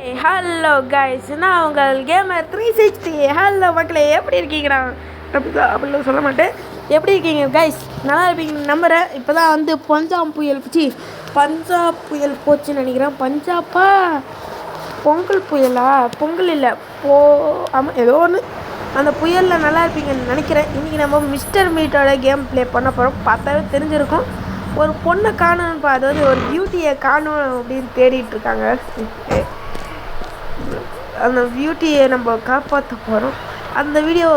Hello guys, நான் உங்கள் gamer 360. Hello மக்களே, எப்படி இருக்கீங்கண்ணா? அப்படிலாம் சொல்ல மாட்டேன். எப்படி இருக்கீங்க கைஸ்? நல்லா இருப்பீங்க நம்புகிறேன். இப்போ தான் வந்து பஞ்சாப் புயல் போச்சுன்னு நினைக்கிறேன். பஞ்சாப்பா பொங்கல் புயலா? பொங்கல் இல்லை, ஆமாம் ஏதோ ஒன்று. அந்த புயலில் நல்லா இருப்பீங்கன்னு நினைக்கிறேன். இன்றைக்கி நம்ம மிஸ்டர் மீட்டோட கேம் ப்ளே பண்ண போகிறோம். பார்த்தாவே தெரிஞ்சிருக்கும். ஒரு பொண்ணை காணணும்ப்பா, அதாவது ஒரு பியூட்டியை காணும் அப்படின்னு தேடிட்டுருக்காங்க. அந்த பியூட்டியை நம்ம காப்பாற்ற போகிறோம். அந்த வீடியோ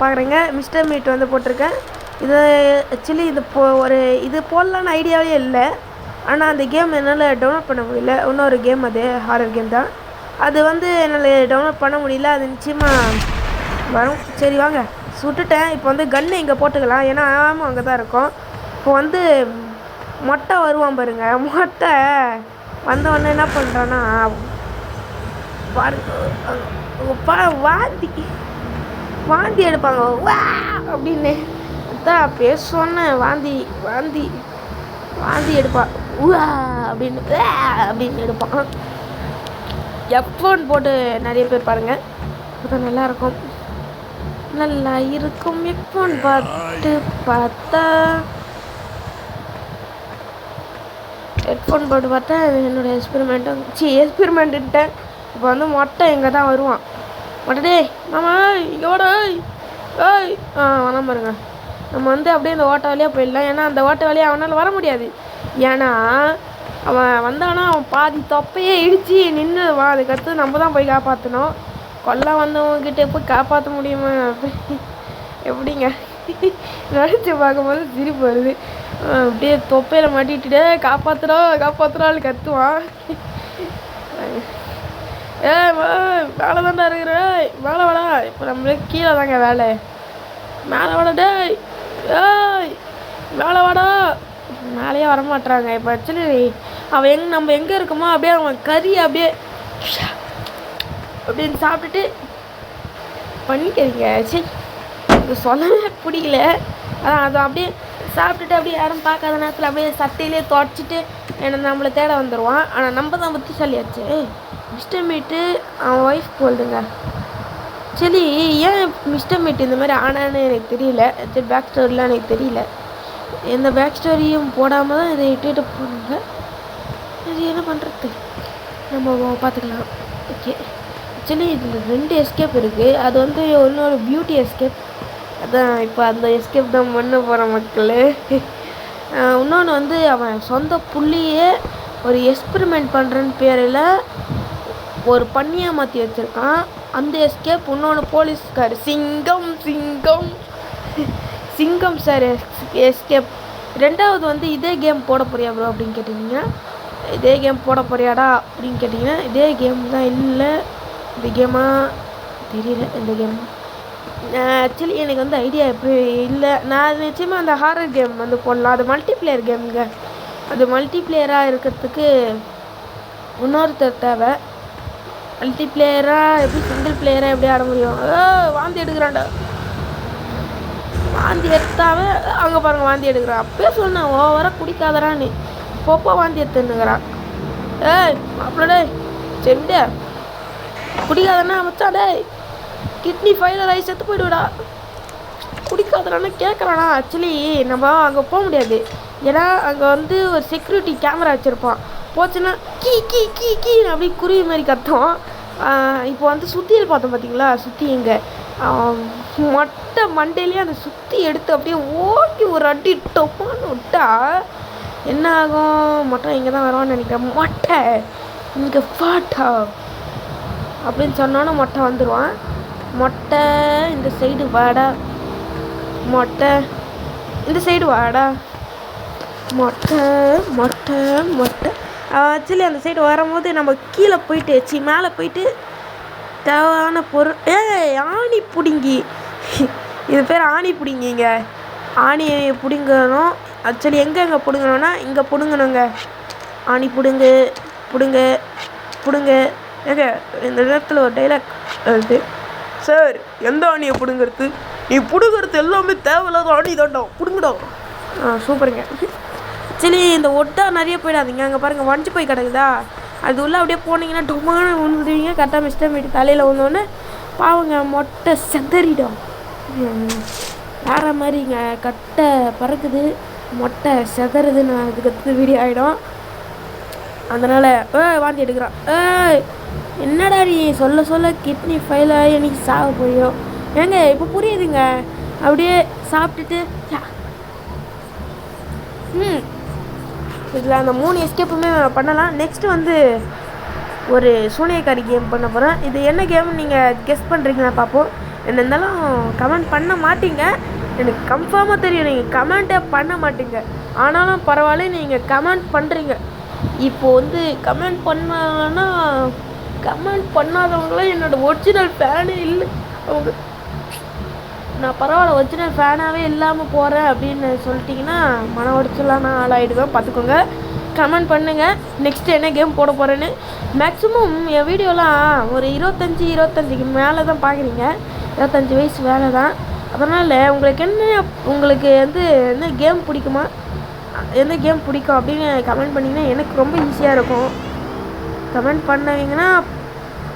பார்க்குறேங்க. மிஸ்டர் மீட் வந்து போட்டிருக்கேன். இது ஆக்சுவலி இது போடலான்னு ஐடியாவே இல்லை. ஆனால் அந்த கேம் என்னால் டவுன்லோட் பண்ண முடியல. இன்னொரு கேம், அது ஹாரர் கேம் தான். அது வந்து என்னால் டவுன்லோட் பண்ண முடியல. அது நிச்சயமாக வரும். சரி வாங்க, சுட்டுட்டேன். இப்போ வந்து கன்று இங்கே போட்டுக்கலாம், ஏன்னா ஆமாம் அங்கே தான் இருக்கும். இப்போ வந்து மொட்டை வருவான் பாருங்க. மொட்டை வந்தவொடனே என்ன பண்ணுறான்னா வாந்தி எடுப்பாங்க. வா அப்படின்னு அதான் அப்பயே சொன்னேன். வாந்தி எடுப்பான். வா அப்படின்னு எடுப்பான். எஃப்ஓன் போட்டு நிறைய பேர் பாருங்கள், அது நல்லாயிருக்கும். எஃப்ஓன் பாட்டு பார்த்தா என்னோடய எக்ஸ்பெரிமெண்ட்டுட்டேன். இப்போ வந்து மொட்டை எங்கே தான் வருவான். மொட்டை மாமா இங்கோட வராம பாருங்க. நம்ம வந்து அப்படியே இந்த ஓட்ட வழியாக போயிடலாம். ஏன்னா அந்த ஓட்ட வழியாக அவனால் வர முடியாது. ஏன்னா அவன் வந்தானா அவன் பாதி தொப்பையே இடித்து நின்றுவான். அதுக்கடுத்து நம்ம தான் போய் காப்பாற்றணும். கொல்ல வந்தவங்ககிட்ட போய் காப்பாற்ற முடியுமா? எப்படிங்க நினச்சி பார்க்கும்போது சிரிப்பு வருது. அப்படியே தொப்பையில் மாட்டிட்டு காப்பாற்றுறாள் கத்துவான். வேலை தாண்டா இருக்கிற, மேலே வாடா. இப்போ நம்மளுக்கு கீழே தாங்க வேலை. மேலே வாடா டேய், மேலே வாடா. மேலேயே வரமாட்டுறாங்க. இப்போ ஆக்சுவலி அவன் நம்ம எங்கே இருக்கோமோ அப்படியே அவன் கறி அப்படியே அப்படின்னு சாப்பிட்டுட்டு பண்ணிக்கிறீங்க. சரி, இது சொல்லவே பிடிக்கல. அதான் அது அப்படியே சாப்பிட்டுட்டு அப்படியே யாரும் பார்க்காத நேரத்தில் அப்படியே சட்டையிலே தொடச்சிட்டு நம்மளை தேட வந்துடுவான். ஆனால் நம்ம தான் புத்திசாலியாச்சு. மிஸ்டர் மீட்டு அவன் ஒய்ஃப் போல்டுங்க. சரி, ஏன் மிஸ்டர் மீட் இந்த மாதிரி ஆனான்னு எனக்கு தெரியல. சரி, பேக் ஸ்டோரிலாம் எனக்கு தெரியல. எந்த பேக் ஸ்டோரியும் போடாமல் தான் இதை இட்டுட்டு போனாங்க. சரி, என்ன பண்ணுறது, நம்ம பார்த்துக்கலாம். ஓகே, ஆக்சுவலி இதில் 2 எஸ்கேப் இருக்குது. அது வந்து இன்னொரு பியூட்டி எஸ்கேப். அதான் இப்போ அந்த எஸ்கேப் தான் பண்ண போகிற மக்கள். இன்னொன்று வந்து அவன் சொந்த புள்ளியே ஒரு எக்ஸ்பெரிமெண்ட் பண்ணுறன்னு பேரில் ஒரு பண்ணியாக மாற்றி வச்சுருக்கான். அந்த எஸ்கேப். இன்னொன்று போலீஸ்கார் சிங்கம் சார் எஸ்கேப். 2வது வந்து இதே கேம் போட போறியா ப்ரோ அப்படின்னு கேட்டிங்கன்னா, இதே கேம் போட போறியாடா அப்படின்னு கேட்டிங்கன்னா, இதே கேம் தான். இல்லை, இந்த கேமாக தெரியல. இந்த கேம் ஆக்சுவலி எனக்கு வந்து ஐடியா எப்படி இல்லை. நான் நிச்சயமாக அந்த ஹாரர் கேம் வந்து போடலாம். அது மல்டிப்ளேயர் கேமுங்க. அது மல்டிப்ளேயராக இருக்கிறதுக்கு இன்னொருத்தர் தேவை. மல்டிப்ளேயராக எப்படி சிங்கிள் பிளேயராக எப்படி ஆட முடியும்? வாந்தி எடுக்கிறான்டா. வாந்தி எடுத்தாவே அங்கே பாருங்கள், வாந்தி எடுக்கிறான். அப்பயே சொன்னேன் ஓவராக குடிக்காதரான்னு. இப்போப்போ வாந்தி எடுத்துன்னுக்கிறான். அப்படிடே செண்டே குடிக்காதண்ணா மச்சா. டேய், கிட்னி ஃபெயிலியர் ஆகி செத்து போய்டுவிடா. குடிக்காதரான்னு கேட்குறானா? ஆக்சுவலி நம்ம அங்கே போக முடியாது. ஏன்னா அங்கே வந்து ஒரு செக்யூரிட்டி கேமரா வச்சுருப்பான். போச்சுன்னா கீ அப்படி குருவி மாதிரி கத்தும். இப்போ வந்து சுத்தியில் பார்த்தோம் பார்த்தீங்களா? சுற்றி எங்கே மொட்டை மண்டையிலேயே அந்த சுற்றி எடுத்து அப்படியே ஓட்டி ஒரு அடி டொப்பான்னு விட்டா என்ன ஆகும்? மொட்டை இங்கே தான் வருவான்னு நினைக்கிறேன். மொட்டை இங்கே பாட்டா அப்படின்னு சொன்னோன்னா மொட்டை வந்துடுவான். மொட்டை இந்த சைடு வாடா, மொட்டை இந்த சைடு வாடா. மொட்டை ஆக்சுவலி அந்த சைடு வரும்போது நம்ம கீழே போயிட்டு மேலே போயிட்டு தேவையான பொருள். ஆணி பிடுங்கி, இது பேர் ஆணி பிடுங்கிங்க. ஆணியை பிடுங்கணும். ஆக்சுவலி எங்கே பிடுங்கணும்னா இங்கே பிடுங்கணுங்க. ஆணி பிடுங்க. ஏங்க இந்த நேரத்தில் ஒரு டைலாக் வருது. சார், எந்த ஆணியை பிடுங்கிறது? நீ பிடுங்கிறது எல்லாமே தேவையில்லாத ஆணி தாண்டா, பிடுங்கடும். சூப்பருங்க. ஆக்சுவலி இந்த ஒட்டா நிறைய போயிடாதீங்க. அங்கே பாருங்கள், வஞ்சி போய் கிடக்குதா? அது உள்ள அப்படியே போனீங்கன்னா டொமான விழுந்துடுவீங்க. கரெக்டாக மிஸ்டர் மீட் தலையில் வந்தோடனே பாவங்க மொட்டை செதறிடும். வேறு மாதிரிங்க கட்டை பறக்குது, மொட்டை செதறுதுன்னு அதுக்கு அடுத்து வீடியோ ஆகிடும். அதனால் வாந்தி எடுக்கிறான். என்னடா நீ சொல்ல சொல்ல கிட்னி ஃபெயில் ஆகி எனக்கு சாக போயிடும். ஏங்க இப்போ புரியுதுங்க. அப்படியே சாப்பிட்டுட்டு இதில் அந்த 3 எஸ்கேப்புமே பண்ணலாம். நெக்ஸ்ட்டு வந்து ஒரு சூனியக்காரி கேம் பண்ண போகிறேன். இது என்ன கேம்னு நீங்கள் கெஸ் பண்ணுறீங்களா பார்ப்போம். என்ன இருந்தாலும் கமெண்ட் பண்ண மாட்டீங்க, எனக்கு கன்ஃபார்மாக தெரியும். நீங்கள் கமெண்ட்டே பண்ண மாட்டீங்க, ஆனாலும் பரவாயில்ல நீங்கள் கமெண்ட் பண்ணுறீங்க. இப்போது வந்து கமெண்ட் பண்ணாங்கன்னா கமெண்ட் பண்ணாதவங்களாம் என்னோடய ஒரிஜினல் ஃபேனே இல்லை. அவங்க நான் பரவாயில்ல ஒரிஜினல் ஃபேனாகவே இல்லாமல் போகிறேன் அப்படின்னு சொல்லிட்டிங்கன்னா மன உடச்சலாம் நான் ஆளாயிடுவேன். பார்த்துக்கோங்க, கமெண்ட் பண்ணுங்கள் நெக்ஸ்ட்டு என்ன கேம் போட போகிறேன்னு. மேக்ஸிமம் என் வீடியோலாம் ஒரு 25 மேலே தான் பார்க்குறீங்க, 25 வயசு வேலை தான். அதனால் உங்களுக்கு வந்து என்ன கேம் பிடிக்குமா, எந்த கேம் பிடிக்கும் அப்படின்னு கமெண்ட் பண்ணிங்கன்னா எனக்கு ரொம்ப ஈஸியாக இருக்கும். கமெண்ட் பண்ணவீங்கன்னா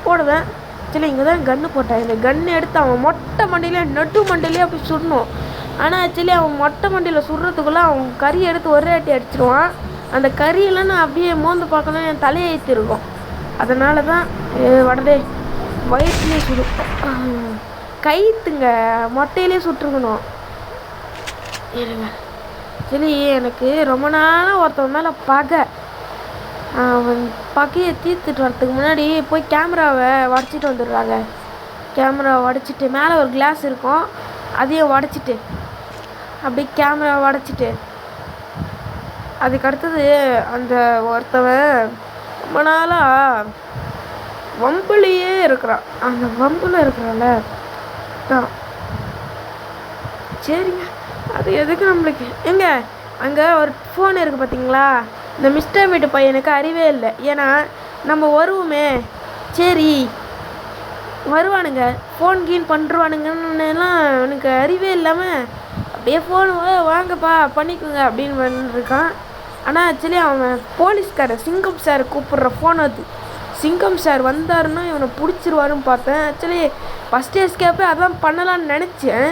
போடுவேன். ஆக்சுவலி இங்கே தான் கன்று போட்டேன். இந்த கன்று எடுத்து அவன் மொட்டை மண்டியிலே நட்டு மண்டியிலே அப்படி சுடணும். ஆனால் ஆக்சுவலி அவன் மொட்டை மண்டியில் சுடுறதுக்குள்ளே அவன் கறி எடுத்து ஒரே அட்டி அடிச்சிடுவான். அந்த கறியெல்லாம் நான் அப்படியே மோந்து பார்க்கணும், என் தலையெழுத்து இருக்கும். அதனால தான் வடதே வயிற்றுலேயே சுடும், கைத்துங்க மொட்டையிலே சுட்டுருக்கணும். இருங்க, ஆக்சுவலி எனக்கு ரொம்ப நாளாக ஒருத்தவன் மேலே பகை. அவன் பகையை தீர்த்துட்டு வரத்துக்கு முன்னாடி போய் கேமராவை உடச்சிட்டு வந்துடுறாங்க. கேமராவை உடச்சிட்டு மேலே ஒரு கிளாஸ் இருக்கும், அதையும் உடச்சிட்டு அப்படியே கேமராவை உடச்சிட்டு அதுக்கு அடுத்தது அந்த ஒருத்தவன் ரொம்ப நாளாக வம்புலையே இருக்கிறான். அந்த வம்பில் இருக்கிறான்ல தான். சரிங்க, அது எதுக்கு நம்மளுக்கு. எங்க அங்கே ஒரு ஃபோன் இருக்குது பார்த்தீங்களா, இந்த மிஸ்டர் மீட்டு பையனுக்கு அறிவே இல்லை. ஏன்னா நம்ம வருவோமே, சரி வருவானுங்க ஃபோன் கீன் பண்ணுருவானுங்கன்னுலாம் அவனுக்கு அறிவே இல்லாமல் அப்படியே ஃபோன் வாங்கப்பா பண்ணிக்கோங்க அப்படின்னு வந்துருக்கான். ஆனால் ஆக்சுவலி அவன் போலீஸ்காரன் சிங்கம் சார் கூப்பிட்ற ஃபோன் அது. சிங்கம் சார் வந்தாருன்னா இவனை பிடிச்சிருவாருன்னு பார்த்தேன். ஆக்சுவலி ஃபஸ்ட் எஸ்கேப்பே அதான் பண்ணலான்னு நினச்சேன்.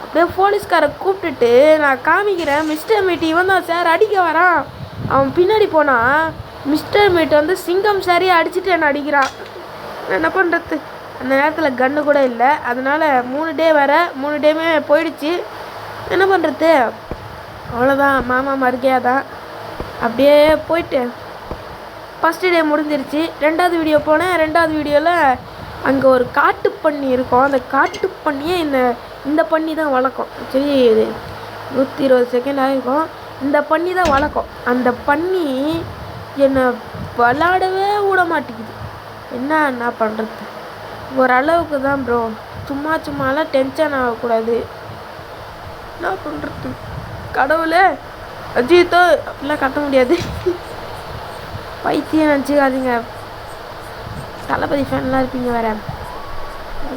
அப்படியே போலீஸ்காரை கூப்பிட்டுட்டு நான் காமிக்கிறேன், மிஸ்டர் மீட் இவன் தான் சார் அடிக்க வரான். அவன் பின்னாடி போனால் மிஸ்டர் மீட் வந்து சிங்கம் சாரியே அடிச்சுட்டு என்னை அடிக்கிறான். என்ன பண்ணுறது, அந்த நேரத்தில் கன்று கூட இல்லை. அதனால் 3 டே வேறு, 3 டேமே போயிடுச்சு. என்ன பண்ணுறது, அவ்வளோதான், மாமா மறுக்கையாக தான். அப்படியே போயிட்டு ஃபஸ்ட்டு டே முடிஞ்சிருச்சு. 2வது வீடியோ போனேன். 2வது வீடியோவில் அங்கே ஒரு காட்டு பன்னி இருக்கும். அந்த காட்டு பன்னியை இந்த பன்னி தான் வளர்க்கும். சரி, இது 120 செகண்ட் ஆகிருக்கும். இந்த பன்னி தான் வளர்க்கும். அந்த பன்னி என்னை விளாடவே விட மாட்டேங்குது. என்ன பண்ணுறது, ஓரளவுக்கு தான் ப்ரோ, சும்மாலாம் டென்ஷன் ஆகக்கூடாது. என்ன பண்ணுறது, கடவுளே அஜித்தோ அப்படிலாம் கத்த முடியாது. பைத்தியம் நினச்சிக்காதீங்க, தளபதி ஃபேன்லாம் இருப்பீங்க வேறு.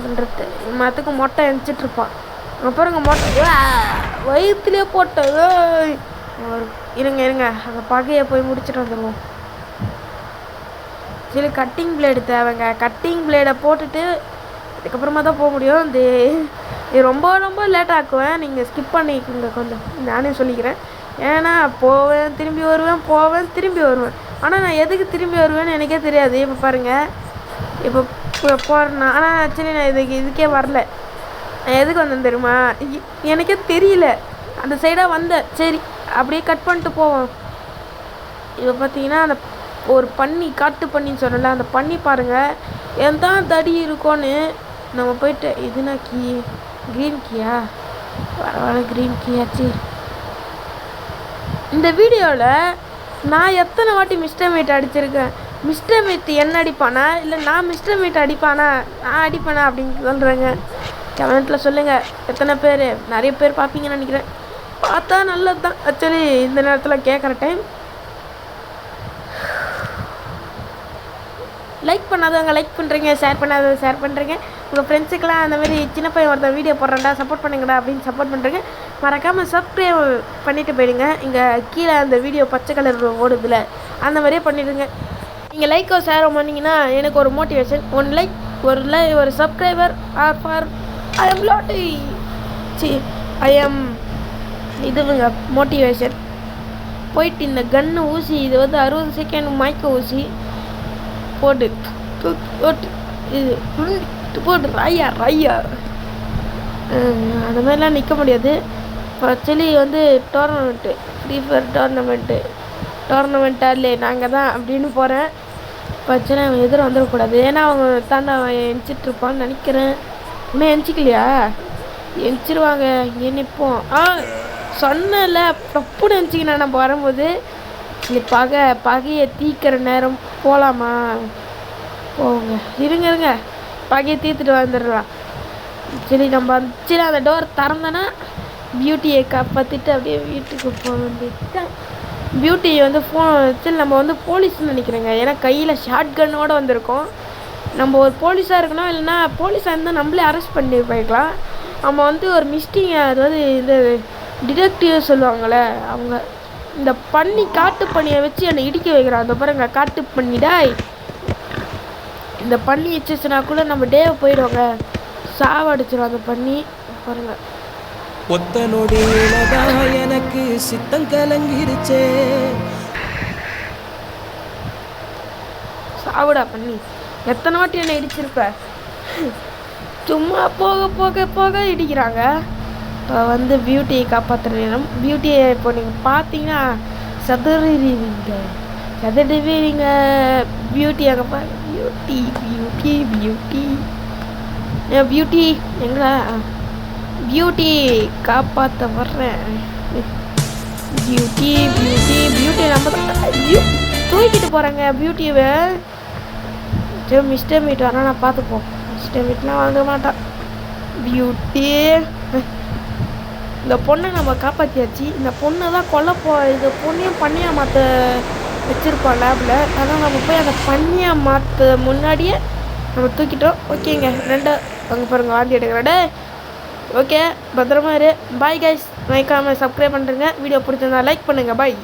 பண்ணுறது மற்றக்கு மொட்டை எரிச்சிட்ருப்பான். அப்புறங்க மொட்டை வயிற்றுலேயே போட்ட. இருங்க அங்கே பகையை போய் முடிச்சுட்டு வந்துடுவோம். சரி, கட்டிங் பிளேடு தேவைங்க. கட்டிங் பிளேடை போட்டுட்டு அதுக்கப்புறமா தான் போக முடியும். இது ரொம்ப லேட் ஆக்குவேன், நீங்கள் ஸ்கிப் பண்ணிக்கோங்க கொஞ்சம், நானே சொல்லிக்கிறேன். ஏன்னா போவேன் திரும்பி வருவேன். ஆனால் நான் எதுக்கு திரும்பி வருவேன்னு எனக்கே தெரியாது. இப்போ பாருங்கள், இப்போ போகிறேன்னா, ஆனால் ஆக்சுவலி நான் இதுக்கே வரல. நான் எதுக்கு வந்தேன் தெரியுமா, எனக்கே தெரியல. அந்த சைடாக வந்தேன், சரி அப்படியே கட் பண்ணிட்டு போவோம். இப்போ பார்த்தீங்கன்னா அந்த ஒரு பன்னி, காட்டு பன்னின்னு சொன்னல, அந்த பன்னி பாருங்கள் என் தான் தடி இருக்கோன்னு நம்ம போயிட்டு. இதுனா கீ, க்ரீன் கீயா, பரவாயில்ல க்ரீன் கீயாச்சு. இந்த வீடியோவில் நான் எத்தனை வாட்டி மிஸ்டர் மீட் அடிச்சிருக்கேன், மிஸ்டர் மீட் என்ன அடிப்பானா இல்லை நான் மிஸ்டர் மீட் அடிப்பானா, நான் அடிப்பானா அப்படின்னு சொல்கிறேங்க. கமெண்ட்டில் சொல்லுங்கள் எத்தனை பேர். நிறைய பேர் பார்ப்பீங்கன்னு நினைக்கிறேன். பார்த்தா நல்லது தான் ஆக்சுவலி இந்த நேரத்தில் கேட்குற டைம். லைக் பண்ணாதவங்க லைக் பண்ணுறீங்க, ஷேர் பண்ணாதவங்க ஷேர் பண்ணுறீங்க. உங்கள் ஃப்ரெண்ட்ஸுக்கெல்லாம் அந்த மாதிரி சின்ன பையன் ஒருத்தன் வீடியோ போடுறேன்டா சப்போர்ட் பண்ணுங்கடா அப்படின்னு சப்போர்ட் பண்ணுறீங்க. மறக்காமல் சப்ஸ்கிரைப் பண்ணிவிட்டு போயிடுங்க. இங்கே கீழே அந்த வீடியோ பச்சை கலர் ஓடுதில்ல, அந்த மாதிரியே பண்ணிவிடுங்க. நீங்கள் லைக்கோ ஷேரோ பண்ணிங்கன்னா எனக்கு ஒரு மோட்டிவேஷன். ஒரு subscriber or for I am லாட்டி ஐ எம் இதுவுங்க மோட்டிவேஷன். போயிட்டு இந்த கன்று ஊசி இது வந்து 60 செகண்ட் மயக்க ஊசி போட்டு இது போட்டு ரையா அந்த மாதிரிலாம் நிற்க முடியாது. ஆக்சுவலி வந்து டோர்னமெண்ட்டு ஃப்ரீ ஃபயர் டோர்னமெண்ட்டாலே நாங்கள் தான் அப்படின்னு போகிறேன். பிரச்சனை அவன் எதிர வந்துடக்கூடாது. ஏன்னா அவங்க தாண்டா அவன் எந்திச்சிட்ருப்பான்னு நினைக்கிறேன். இன்னும் எந்திச்சிக்கலையா? எந்திச்சிருவாங்க. இங்கே நிற்போம். சொன்னல தப்புன்னு எந்திச்சிக்கினா நம்ம வரும்போது இங்கே பகையை தீக்கிற நேரம் போகலாமா? போங்க இருங்க பகையை தீர்த்துட்டு வந்துடலாம். சரி நம்ம சரி அந்த டோர் திறந்தோன்னா பியூட்டியை காப்பாற்றிட்டு அப்படியே வீட்டுக்கு போக வேண்டியதுதான். பியூட்டி வந்து சரி நம்ம வந்து போலீஸ்ன்னு நினைக்கிறேங்க. ஏன்னா கையில் ஷார்ட் கன்னோடு வந்திருக்கோம். நம்ம ஒரு போலீஸாக இருக்கணும். இல்லைன்னா போலீஸாக இருந்தால் நம்மளே அரெஸ்ட் பண்ணி போய்க்கலாம். நம்ம வந்து ஒரு மிஸ்டிங் அதாவது இந்த டிடெக்டிவ் சொல்லுவாங்கள்ல அவங்க இந்த காட்டு பண்ணியை வச்சு என்னை இடிக்க வைக்கிறான். அந்த பாருங்க காட்டு பண்ணிடாய் இந்த பண்ணி வச்சுச்சுனா கூட நம்ம டேவை போயிடுவாங்க. சாவடிச்சிடும் அந்த பண்ணி பாருங்க. ஒத்த நொடியிலதான் எனக்கு சித்தம் கலங்கிருச்சே. சாவுடா பண்ணி. எத்தனை வாட்டி என்ன இடிச்சிருப்ப? சும்மா போக இடிக்கிறாங்க. இப்போ வந்து பியூட்டியை காப்பாற்றுறேன். பியூட்டியை இப்போ நீங்கள் பார்த்தீங்கன்னா சதுருவீங்க பியூட்டி அங்கே பியூட்டி எங்களா பியூட்டி காப்பாற்ற வர்றேன். பியூட்டி நம்ம தூக்கிட்டு போகிறேங்க பியூட்டியை. சரி மிஸ்டர் மீட் வரேன் நான் பார்த்துப்போம். மிஸ்டர் மீட்லாம் வாங்க மாட்டான். பியூட்டி இந்த பொண்ணை நம்ம காப்பாற்றியாச்சு. இந்த பொண்ணை தான் இந்த பொண்ணையும் பண்ணியாக மாற்ற வச்சுருப்போம் லேபில். ஆனால் நம்ம போய் அந்த பண்ணியாக மாற்ற முன்னாடியே நம்ம தூக்கிட்டோம். ஓகேங்க அங்கே பாருங்கள் வாந்தி எடுக்கிறடே. ஓகே பத்திரமா இரு. Bye guys. மறக்காமல் சப்ஸ்கிரைப் பண்ணுறேங்க. வீடியோ பிடிச்சிருந்தா லைக் பண்ணுங்கள். பாய்.